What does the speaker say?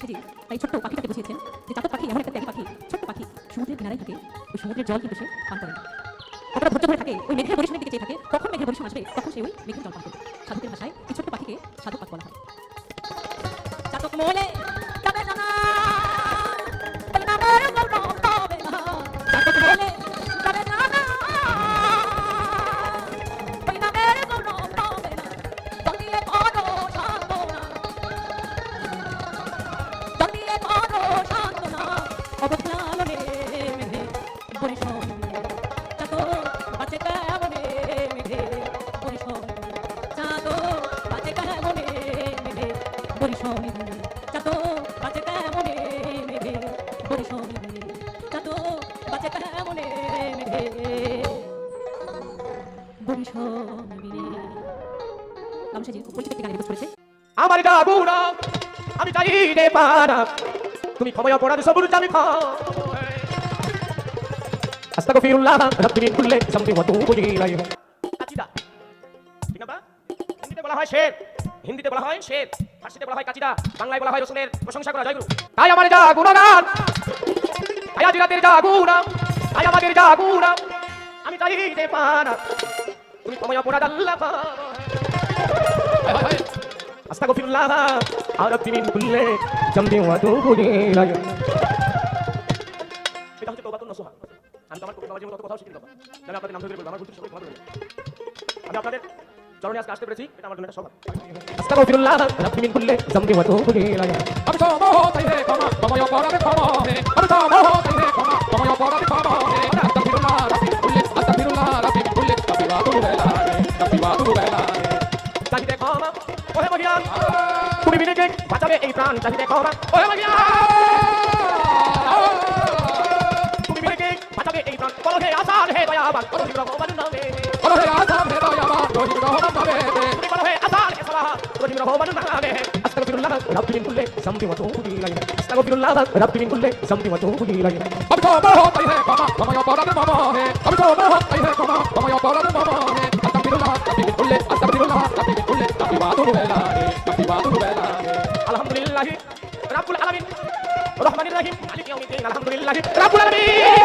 গান্ধীজি তাই ছোট্ট পাখিটাকে বুঝিয়েছেন যে চাতক পাখি এমন একটা ত্যাগী পাখি, ছোট্ট পাখি সমুদ্রের কিনারায় থাকে, ওই সমুদ্রের জল কিন্তু সে পান করে না। কতটা ধৈর্য ধরে থাকে, ওই মেঘের পরিসরের দিকে চেয়ে থাকে, কখন মেঘের পরিসর আসবে তখন সে ওই মেঘের জল পান করবে। সাধকের ভাষায় এই ছোট্ট পাখিকে সাধক পাখ বলা হয়। চাতক মলে যাবে না, ওই নামের গল্প হবে না। চাতক মলে যাবে না, ওই নামের গল্প হবে না। জল দিয়ে করো সাধনা, জল দিয়ে করো সাধনা, অবহেলালে মেঘে পরিসর। চাতক বাঁচে কেমনে মেঘে পরিসর, চাতক বাঁচে কেমনে মেঘে পরিসর, চাতক বাঁচে কেমনে মেঘে পরিসর, চাতক বাঁচে কেমনে মেঘে পরিসর। গামসাজি খুব পরিচিত একটি গান রিপোর্ট করেছে। আমার ডাগুনা আমি চাইতে পারা, তুমি ক্ষমা অপরাধ সবুর জানি খা। আস্তাগফিরুল্লাহ রাব্বি কুল্লি যামবি ওয়া তুবু ইলাইহি। কাচিদা ঠিক না? হিন্দিতে বলা হয় শের, হিন্দিতে বলা হয় শের, ফার্সিতে বলা হয় কাচিদা, বাংলায় বলা হয় রাসূলের প্রশংসা করা জয়গুরু। তাই আমার ডাগুনা গান, আয়া জিরাতের ডাগুনা, আয়া আমাদের ডাগুনা আমি চাইতে পারা, তুমি ক্ষমা অপরাধ আল্লাহ খা। আস্তাগফিরুল্লাহ রাব্বি কুল্লি যামবি ওয়া তুবু ইলাইহি। এটা হচ্ছে তওবাতুন নসুহা। আমি তো আমার কবি বাবাজির মতো কথাও শিখিনি বাবা, আমি আপনাদের নাম ধরে বলবো, আমার ভুল সবাই ক্ষমা করে দেবেন। আমি আপনাদের চরণে আজকে আসতে পেরেছি, এটা আমার জন্য একটা সৌভাগ্য। আস্তাগফিরুল্লাহ রাব্বি কুল্লি যামবি ওয়া তুবু ইলাইহি। আমি তো মহতাই রে ক্ষমা ক্ষমা অপরাধে ক্ষমা হে, আমি তো মহতাই রে ক্ষমা ক্ষমা অপরাধে ক্ষমা হে। আস্তাগফিরুল্লাহ রাব্বি কুল্লি, আস্তাগফিরুল্লাহ রাব্বি কুল্লি, তাওবাতুল বেলাহে, তাওবাতুল বেলাহে। চাহিদে ক্ষমা ওহে মহিয়ান, তুমি বিনেকে বাঁচাবে এই প্রাণ। চাহিদে ক্ষমা ওহে মহিয়ান, তুমি বিনেকে বাঁচাবে এই প্রাণ। বলো হে আসার হে দয়াবান, বলো হে রহমান নামে, বলো হে আসাম হে দয়াবান, রহিম রহমান নামে। তুমি বলো হে আসার হে সালাহ, রহিম রহমান নামে। আস্তাগফিরুল্লাহ রাব্বি কুল্লি যামবি ওয়া তুবু ইলাইহি। আস্তাগফিরুল্লাহ রাব্বি কুল্লি যামবি ওয়া তুবু ইলাইহি। আমি তো মহতাই রে ক্ষমা ক্ষমা অপরাধে ক্ষমা হে, আমি তো মহতাই রে ক্ষমা ক্ষমা অপরাধে ক্ষমা হে। আস্তাগফিরুল্লাহ রাব্বি কুল্লি, আস্তাগফিরুল্লাহ রাব্বি কুল্লি, তাওবাতুল বেলাহে, তাওবাতুল বেলাহে। আলহামদুলিল্লাহি রাব্বুল আলামিন রহমানির রহিম মালিক ইয়াউমিদ্দিন। আলহামদুলিল্লাহি রাব্বুল আলামিন।